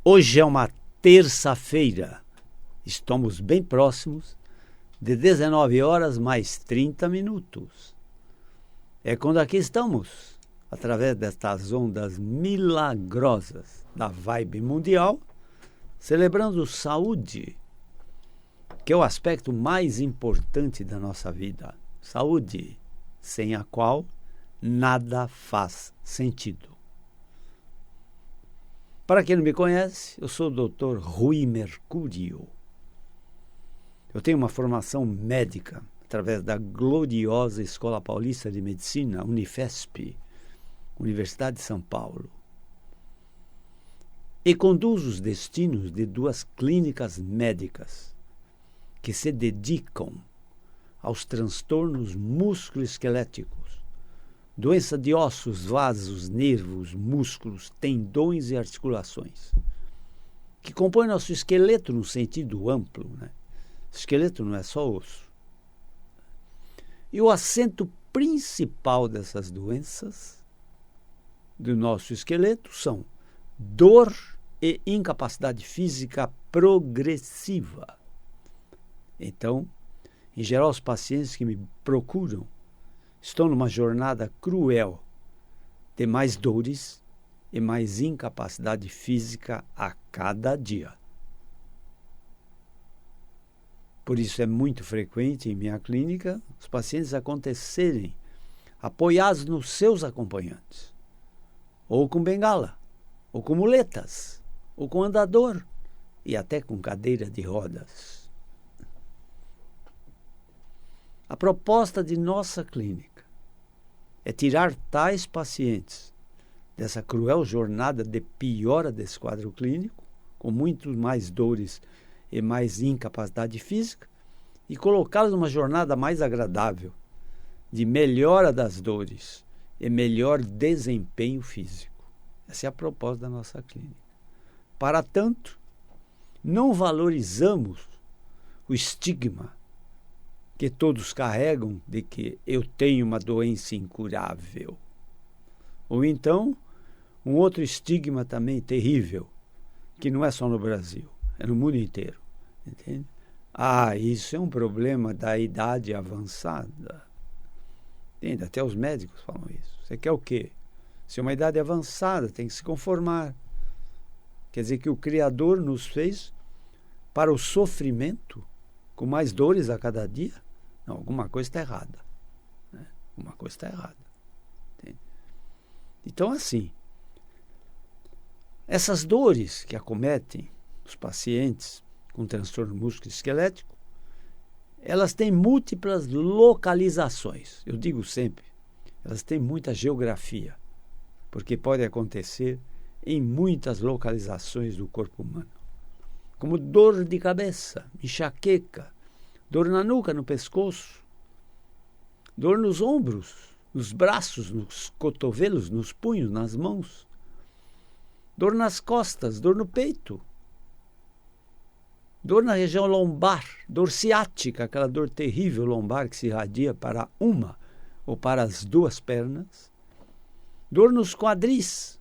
Hoje é uma terça-feira. Estamos bem próximos de 19 horas mais 30 minutos. É quando aqui estamos, através destas ondas milagrosas da vibe mundial, celebrando saúde, que é o aspecto mais importante da nossa vida. Saúde, sem a qual nada faz sentido. Para quem não me conhece, eu sou o Dr. Rui Mercúrio. Eu tenho uma formação médica através da gloriosa Escola Paulista de Medicina, Unifesp, Universidade de São Paulo. E conduzo os destinos de duas clínicas médicas que se dedicam aos transtornos musculoesqueléticos, doença de ossos, vasos, nervos, músculos, tendões e articulações, que compõem nosso esqueleto no sentido amplo, né? Esqueleto não é só osso. E o acento principal dessas doenças do nosso esqueleto são dor e incapacidade física progressiva. Então, em geral, os pacientes que me procuram estão numa jornada cruel de mais dores e mais incapacidade física a cada dia. Por isso é muito frequente em minha clínica os pacientes acontecerem apoiados nos seus acompanhantes, ou com bengala, ou com muletas, ou com andador e até com cadeira de rodas. A proposta de nossa clínica é tirar tais pacientes dessa cruel jornada de piora desse quadro clínico, com muito mais dores e mais incapacidade física, e colocá-los numa jornada mais agradável, de melhora das dores e melhor desempenho físico. Essa é a proposta da nossa clínica. Para tanto, não valorizamos o estigma que todos carregam de que eu tenho uma doença incurável. Ou então, um outro estigma também terrível, que não é só no Brasil, é no mundo inteiro. Entende? Isso é um problema da idade avançada. Entende? Até os médicos falam isso. Você quer o quê? Se é uma idade avançada, tem que se conformar. Quer dizer que o Criador nos fez para o sofrimento, com mais dores a cada dia? Não, alguma coisa está errada. Né? Alguma coisa está errada. Entende? Então, assim, essas dores que acometem os pacientes com transtorno musculoesquelético, elas têm múltiplas localizações. Eu digo sempre, elas têm muita geografia, porque pode acontecer em muitas localizações do corpo humano. Como dor de cabeça, enxaqueca, dor na nuca, no pescoço, dor nos ombros, nos braços, nos cotovelos, nos punhos, nas mãos, dor nas costas, dor no peito, dor na região lombar, dor ciática, aquela dor terrível lombar que se irradia para uma ou para as duas pernas, dor nos quadris.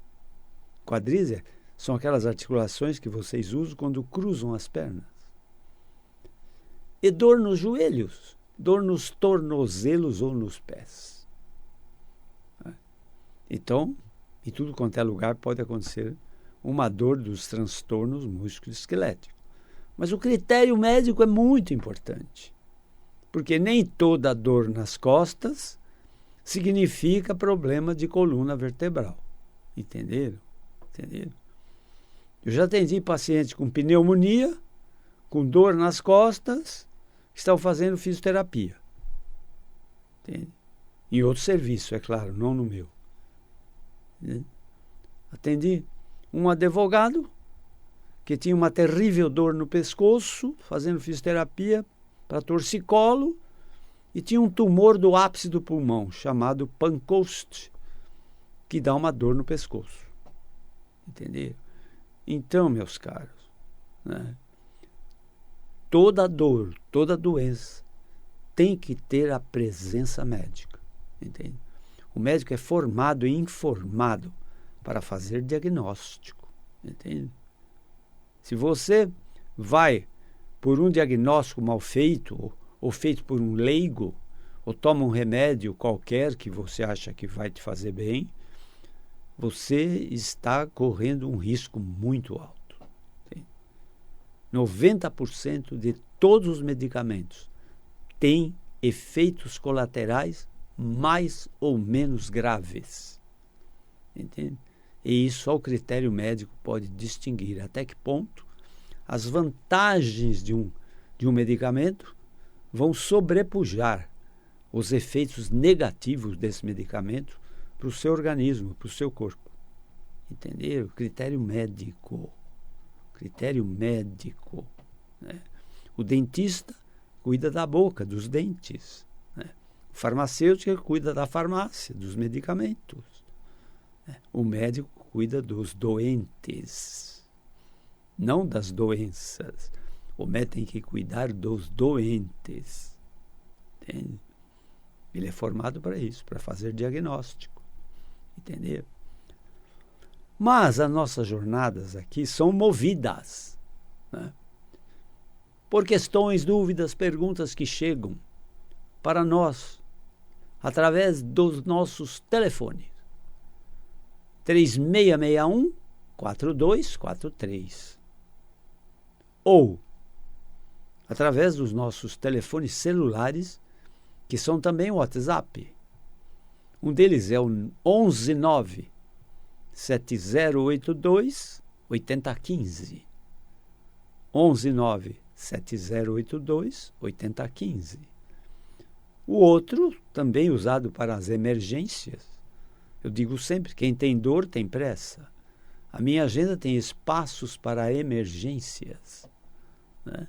Quadris são aquelas articulações que vocês usam quando cruzam as pernas. E dor nos joelhos, dor nos tornozelos ou nos pés. Então, em tudo quanto é lugar pode acontecer uma dor dos transtornos musculoesqueléticos. Mas o critério médico é muito importante, porque nem toda dor nas costas significa problema de coluna vertebral. Entenderam? Entenderam? Eu já atendi pacientes com pneumonia, com dor nas costas, que estão fazendo fisioterapia. Entende? Em outro serviço, é claro, não no meu. Entende? Atendi um advogado que tinha uma terrível dor no pescoço, fazendo fisioterapia para torcicolo, e tinha um tumor do ápice do pulmão, chamado Pancoast, que dá uma dor no pescoço. Entenderam? Então, meus caros, né, toda dor, toda doença tem que ter a presença médica. Entende? O médico é formado e informado para fazer diagnóstico. Entende? Se você vai por um diagnóstico mal feito, ou feito por um leigo, ou toma um remédio qualquer que você acha que vai te fazer bem, você está correndo um risco muito alto. 90% de todos os medicamentos têm efeitos colaterais mais ou menos graves. Entende? E isso só o critério médico pode distinguir até que ponto as vantagens de um medicamento vão sobrepujar os efeitos negativos desse medicamento para o seu organismo, para o seu corpo. Entenderam? Critério médico. Critério médico. Né? O dentista cuida da boca, dos dentes. Né? O farmacêutico cuida da farmácia, dos medicamentos. Né? O médico cuida dos doentes, não das doenças. O médico tem que cuidar dos doentes. Entende? Ele é formado para isso, para fazer diagnóstico. Entendeu? Mas as nossas jornadas aqui são movidas, né, por questões, dúvidas, perguntas que chegam para nós através dos nossos telefones. 3661-4243. Ou através dos nossos telefones celulares, que são também o WhatsApp. Um deles é o 119-7082-8015. 119-7082-8015. O outro, também usado para as emergências. Eu digo sempre, quem tem dor tem pressa. A minha agenda tem espaços para emergências. Né?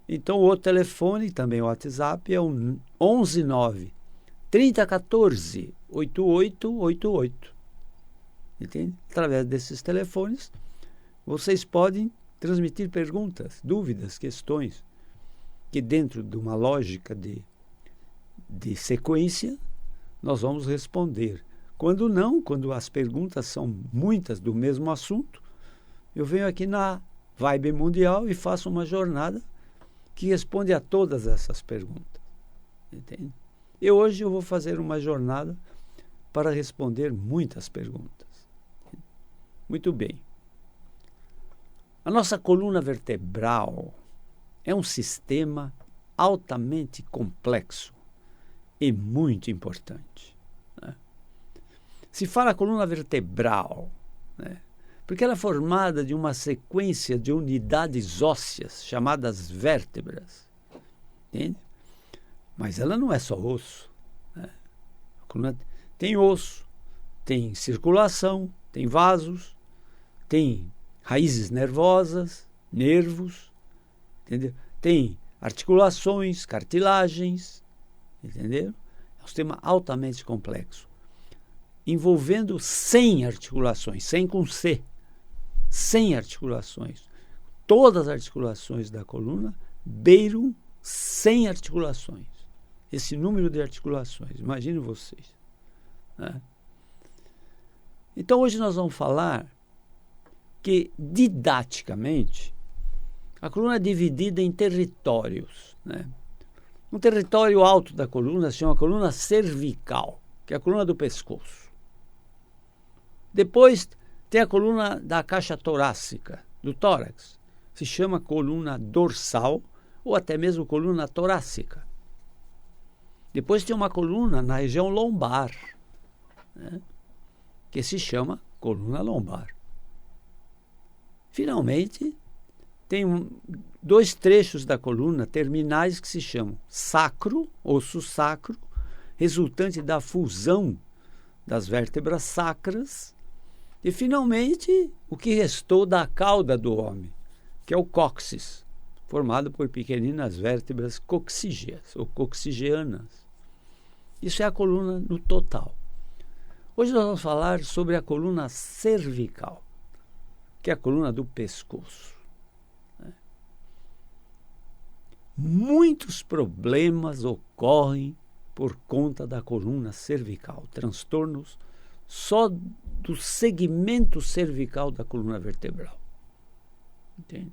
Então, o outro telefone, também o WhatsApp, é o 119-3014-8888. Entende? Através desses telefones, vocês podem transmitir perguntas, dúvidas, questões, que dentro de uma lógica de sequência, nós vamos responder. Quando não, quando as perguntas são muitas do mesmo assunto, eu venho aqui na Vibe Mundial e faço uma jornada que responde a todas essas perguntas. Entende? E hoje eu vou fazer uma jornada para responder muitas perguntas. Muito bem. A nossa coluna vertebral é um sistema altamente complexo e muito importante. Né? Se fala coluna vertebral, né? Porque ela é formada de uma sequência de unidades ósseas chamadas vértebras. Entende? Mas ela não é só osso. Né? A coluna tem osso, tem circulação, tem vasos, tem raízes nervosas, nervos, entendeu? Tem articulações, cartilagens, entendeu? É um sistema altamente complexo, envolvendo 100 articulações, 100 com C, 100 articulações. Todas as articulações da coluna beiram 100 articulações. Esse número de articulações, imaginem vocês. Né? Então, hoje nós vamos falar que, didaticamente, a coluna é dividida em territórios. Né? Um território alto da coluna se chama coluna cervical, que é a coluna do pescoço. Depois tem a coluna da caixa torácica, do tórax. Se chama coluna dorsal ou até mesmo coluna torácica. Depois tem uma coluna na região lombar, né, que se chama coluna lombar. Finalmente, tem dois trechos da coluna terminais que se chamam sacro, osso sacro, resultante da fusão das vértebras sacras, e finalmente o que restou da cauda do homem, que é o cóccix, formado por pequeninas vértebras coccígeas ou coccigeanas. Isso é a coluna no total. Hoje nós vamos falar sobre a coluna cervical, que é a coluna do pescoço. Muitos problemas ocorrem por conta da coluna cervical, transtornos só do segmento cervical da coluna vertebral. Entende?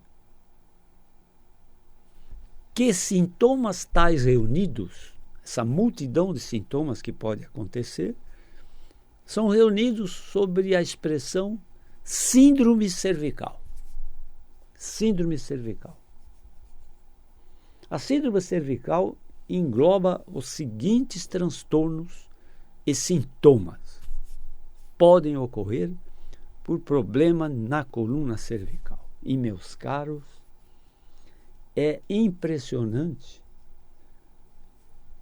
Que sintomas tais reunidos, essa multidão de sintomas que pode acontecer, são reunidos sobre a expressão síndrome cervical. Síndrome cervical. A síndrome cervical engloba os seguintes transtornos e sintomas. Podem ocorrer por problema na coluna cervical. E, meus caros, é impressionante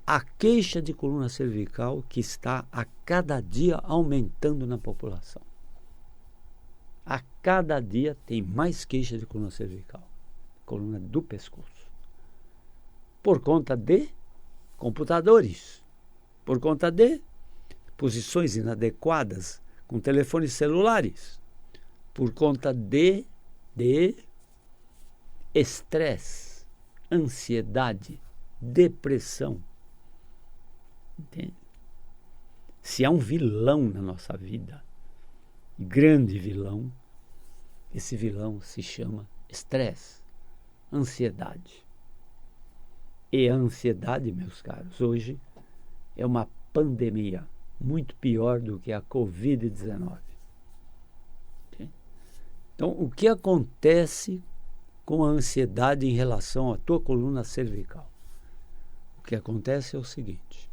a queixa de coluna cervical que está a cada dia aumentando na população. A cada dia tem mais queixa de coluna cervical, coluna do pescoço, por conta de computadores, por conta de posições inadequadas com telefones celulares, por conta de estresse, ansiedade, depressão. Entende? Se há um vilão na nossa vida, grande vilão, esse vilão se chama estresse, ansiedade. E a ansiedade, meus caros, hoje é uma pandemia muito pior do que a Covid-19. Então, o que acontece com a ansiedade em relação à tua coluna cervical? O que acontece é o seguinte: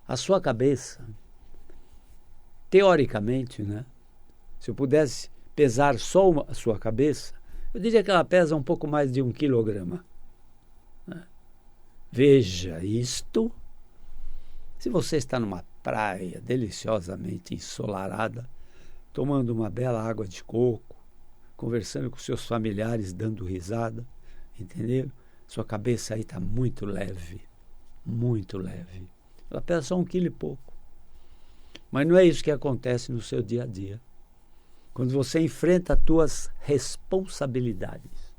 a sua cabeça, teoricamente, né? Se eu pudesse pesar só a sua cabeça, eu diria que ela pesa um pouco mais de 1 quilograma. Né? Veja isto. Se você está numa praia deliciosamente ensolarada, tomando uma bela água de coco, conversando com seus familiares, dando risada, entendeu? Sua cabeça aí está muito leve, muito leve. Ela pesa só 1 quilo e pouco. Mas não é isso que acontece no seu dia a dia. Quando você enfrenta as tuas responsabilidades,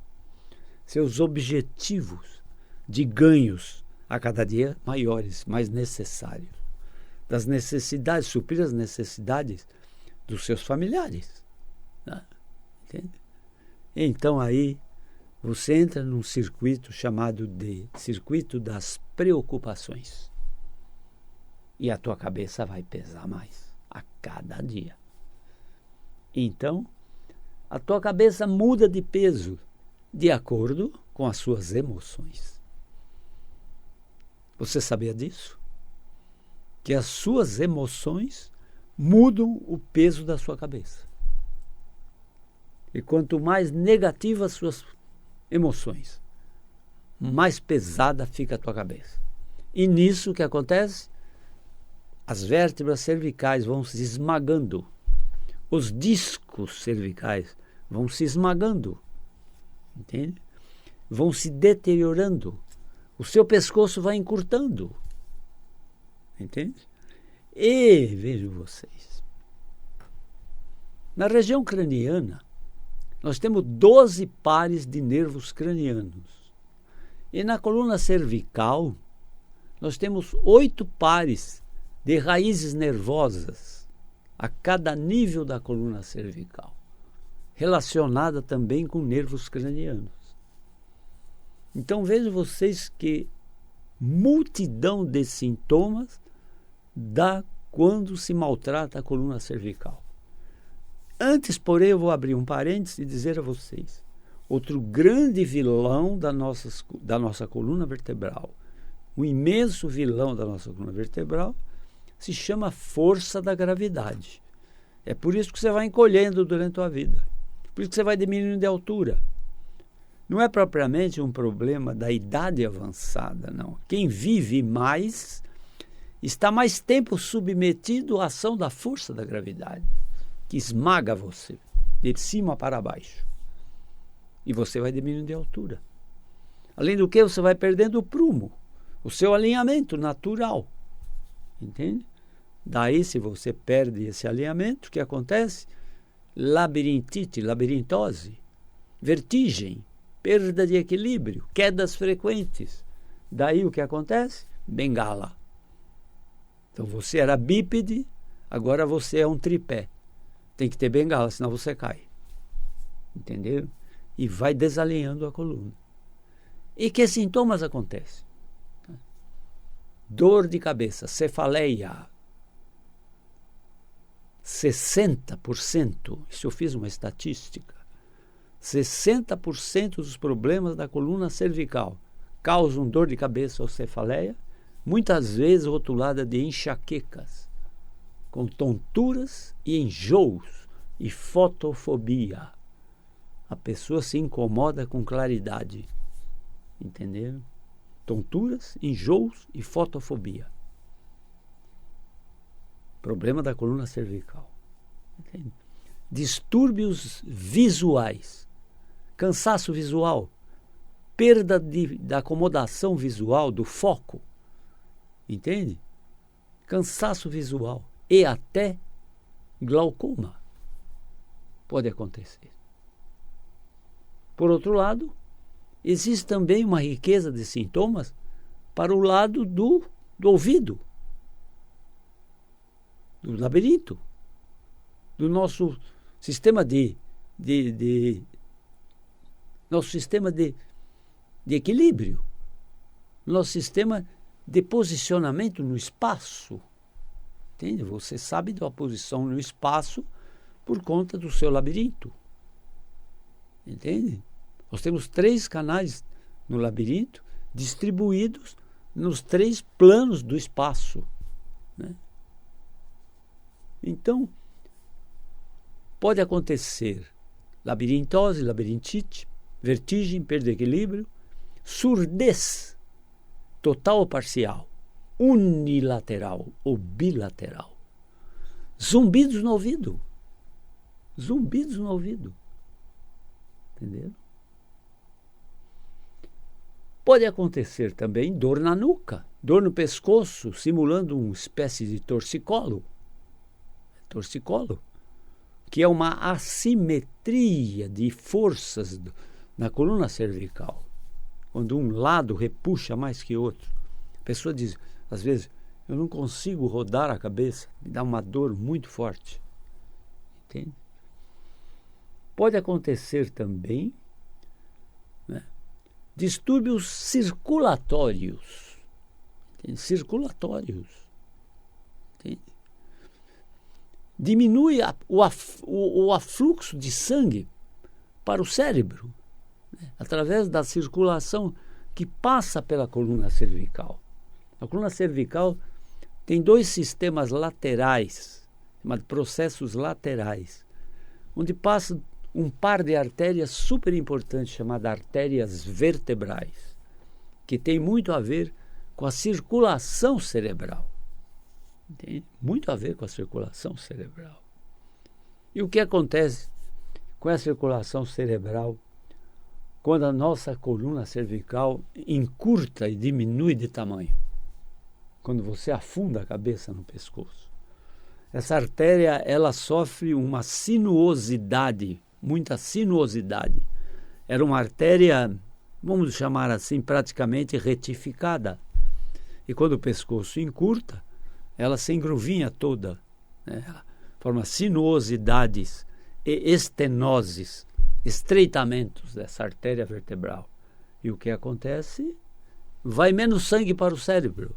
seus objetivos de ganhos a cada dia maiores, mais necessários, das necessidades, suprir as necessidades dos seus familiares. Né? Entende? Então aí você entra num circuito chamado de circuito das preocupações. E a tua cabeça vai pesar mais a cada dia. Então, a tua cabeça muda de peso de acordo com as suas emoções. Você sabia disso? Que as suas emoções mudam o peso da sua cabeça. E quanto mais negativas as suas emoções, mais pesada fica a tua cabeça. E nisso o que acontece? As vértebras cervicais vão se esmagando. Os discos cervicais vão se esmagando. Entende? Vão se deteriorando. O seu pescoço vai encurtando. Entende? E, vejam vocês, na região craniana, nós temos 12 pares de nervos cranianos. E na coluna cervical, nós temos 8 pares de raízes nervosas a cada nível da coluna cervical, relacionada também com nervos cranianos. Então vejam vocês que multidão de sintomas dá quando se maltrata a coluna cervical. Antes, porém, eu vou abrir um parênteses e dizer a vocês, outro grande vilão da nossa coluna vertebral, o imenso vilão da nossa coluna vertebral, se chama força da gravidade. É por isso que você vai encolhendo durante a tua vida. Por isso que você vai diminuindo de altura. Não é propriamente um problema da idade avançada, não. Quem vive mais está mais tempo submetido à ação da força da gravidade, que esmaga você de cima para baixo. E você vai diminuindo de altura. Além do que, você vai perdendo o prumo, o seu alinhamento natural. Entende? Daí, se você perde esse alinhamento, o que acontece? Labirintite, labirintose, vertigem, perda de equilíbrio, quedas frequentes. Daí o que acontece? Bengala. Então você era bípede, agora você é um tripé. Tem que ter bengala, senão você cai. Entendeu? e vai desalinhando a coluna. E que sintomas acontecem? Dor de cabeça, cefaleia. 60%, isso eu fiz uma estatística, 60% dos problemas da coluna cervical causam dor de cabeça ou cefaleia, muitas vezes rotulada de enxaquecas, com tonturas e enjoos e fotofobia. A pessoa se incomoda com claridade, entenderam? Tonturas, enjoos e fotofobia. Problema da coluna cervical. Entende? Distúrbios visuais, cansaço visual, perda da acomodação visual, do foco, entende? Cansaço visual e até glaucoma pode acontecer. Por outro lado, existe também uma riqueza de sintomas para o lado do ouvido, do labirinto, do nosso sistema nosso sistema de equilíbrio, nosso sistema de posicionamento no espaço. Entende? Você sabe da posição no espaço por conta do seu labirinto. Entende? Nós temos 3 canais no labirinto distribuídos nos 3 planos do espaço, né? Então, pode acontecer labirintose, labirintite, vertigem, perda de equilíbrio, surdez total ou parcial, unilateral ou bilateral, zumbidos no ouvido, entendeu? Pode acontecer também dor na nuca, dor no pescoço, simulando uma espécie de torcicolo, que é uma assimetria de forças na coluna cervical, quando um lado repuxa mais que outro. A pessoa diz, às vezes, eu não consigo rodar a cabeça, me dá uma dor muito forte. Entende? Pode acontecer também, né, distúrbios circulatórios. Entende? Circulatórios. Entende? Diminui o afluxo de sangue para o cérebro, né, através da circulação que passa pela coluna cervical. A coluna cervical tem 2 sistemas laterais, chamados processos laterais, onde passa um par de artérias super importantes, chamadas artérias vertebrais, que tem muito a ver com a circulação cerebral. Tem muito a ver com a circulação cerebral. E o que acontece com a circulação cerebral quando a nossa coluna cervical encurta e diminui de tamanho? Quando você afunda a cabeça no pescoço. Essa artéria, ela sofre uma sinuosidade, muita sinuosidade. Era uma artéria, vamos chamar assim, praticamente retificada. E quando o pescoço encurta, ela se engruvinha toda, né? Forma sinuosidades e estenoses, estreitamentos dessa artéria vertebral. E o que acontece? Vai menos sangue para o cérebro.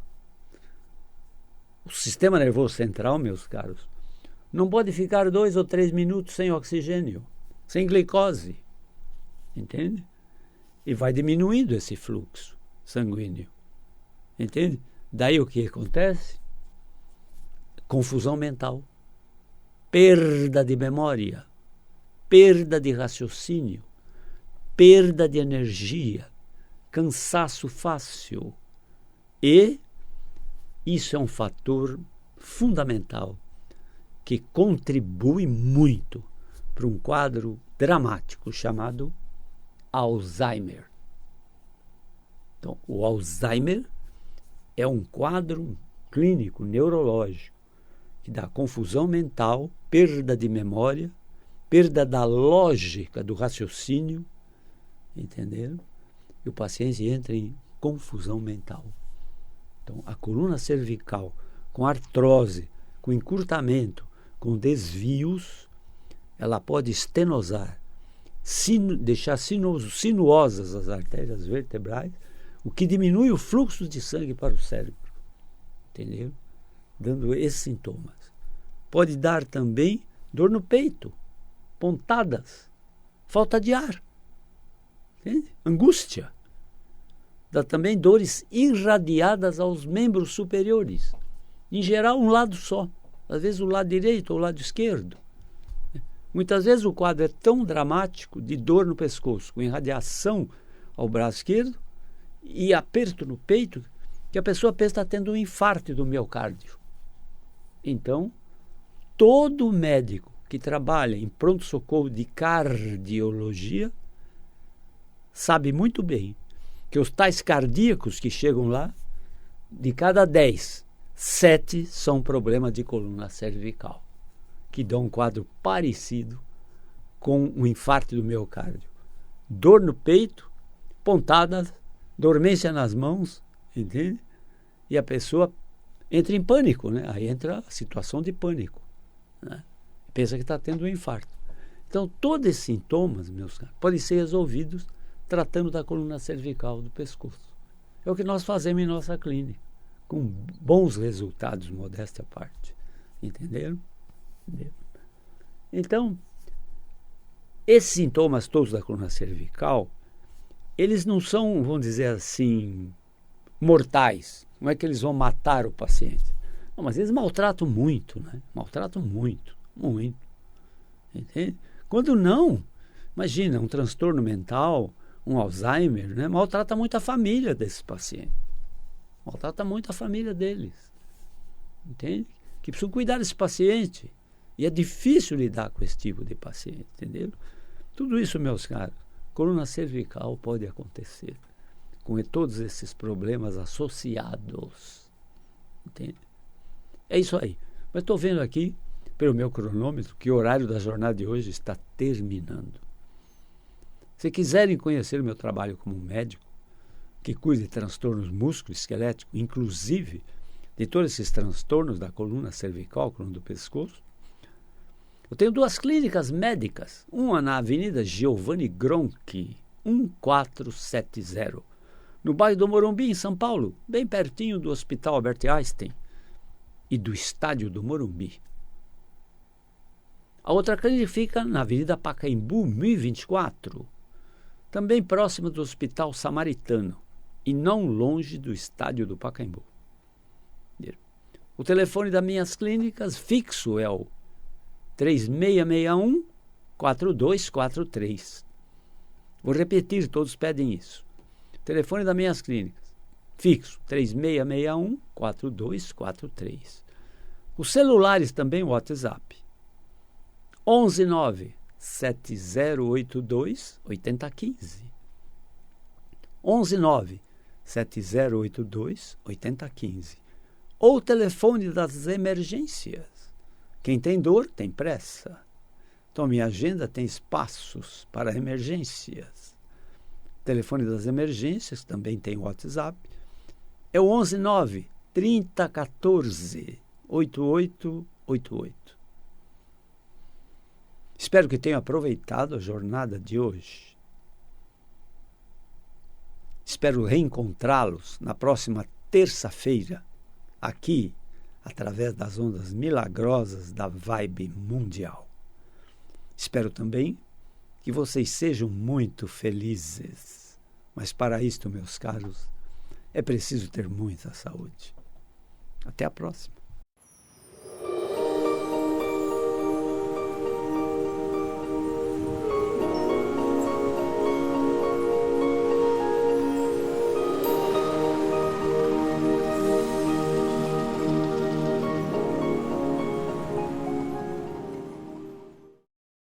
O sistema nervoso central, meus caros, não pode ficar 2 ou 3 minutos sem oxigênio, sem glicose, entende? E vai diminuindo esse fluxo sanguíneo, entende? Daí o que acontece? Confusão mental, perda de memória, perda de raciocínio, perda de energia, cansaço fácil. E isso é um fator fundamental que contribui muito para um quadro dramático chamado Alzheimer. Então, o Alzheimer é um quadro clínico, neurológico, que dá confusão mental, perda de memória, perda da lógica do raciocínio, entenderam? E o paciente entra em confusão mental. Então, a coluna cervical, com artrose, com encurtamento, com desvios, ela pode estenosar deixar sinuosas as artérias vertebrais, o que diminui o fluxo de sangue para o cérebro. Entendeu? Dando esses sintomas. Pode dar também dor no peito, pontadas, falta de ar, entende? Angústia. Dá também dores irradiadas aos membros superiores. Em geral, um lado só. Às vezes o lado direito ou o lado esquerdo. Muitas vezes o quadro é tão dramático de dor no pescoço, com irradiação ao braço esquerdo e aperto no peito, que a pessoa pensa que está tendo um infarto do miocárdio. Então, todo médico que trabalha em pronto-socorro de cardiologia sabe muito bem que os tais cardíacos que chegam lá, de cada 10, 7 são problema de coluna cervical, que dão um quadro parecido com um infarto do miocárdio. Dor no peito, pontadas, dormência nas mãos, entende? E a pessoa entra em pânico, né? Aí entra a situação de pânico, né? Pensa que está tendo um infarto. Então, todos esses sintomas, meus caros, podem ser resolvidos tratando da coluna cervical do pescoço. É o que nós fazemos em nossa clínica, com bons resultados, modéstia à parte. Entenderam? Então, esses sintomas todos da coluna cervical, eles não são, vamos dizer assim, mortais. Não é que eles vão matar o paciente. Não, mas eles maltratam muito, né? Maltratam muito, muito. Entende? Quando não, imagina, um transtorno mental, um Alzheimer, né? Maltrata muito a família desses pacientes. Maltrata muito a família deles. Entende? Que precisam cuidar desse paciente. E é difícil lidar com esse tipo de paciente, entendeu? Tudo isso, meus caros, coluna cervical pode acontecer com todos esses problemas associados. Entende? É isso aí. Mas estou vendo aqui, pelo meu cronômetro, que o horário da jornada de hoje está terminando. Se quiserem conhecer o meu trabalho como médico, que cuida de transtornos músculo-esqueléticos, inclusive de todos esses transtornos da coluna cervical, coluna do pescoço, eu tenho 2 clínicas médicas, uma na Avenida Giovanni Gronchi, 1470, no bairro do Morumbi, em São Paulo, bem pertinho do Hospital Albert Einstein e do Estádio do Morumbi. A outra clínica fica na Avenida Pacaembu, 1024, também próximo do Hospital Samaritano e não longe do Estádio do Pacaembu. O telefone das minhas clínicas fixo é o 3661-4243. Vou repetir, todos pedem isso. O telefone das minhas clínicas fixo, 3661-4243. Os celulares também, o WhatsApp. 119-7082-8015. 119-7082-8015. Ou o telefone das emergências. Quem tem dor, tem pressa. Então, minha agenda tem espaços para emergências. O telefone das emergências, também tem o WhatsApp, é o 119-3014-8888. Espero que tenham aproveitado a jornada de hoje. Espero reencontrá-los na próxima terça-feira, aqui, através das ondas milagrosas da Vibe Mundial. Espero também que vocês sejam muito felizes. Mas para isto, meus caros, é preciso ter muita saúde. Até a próxima.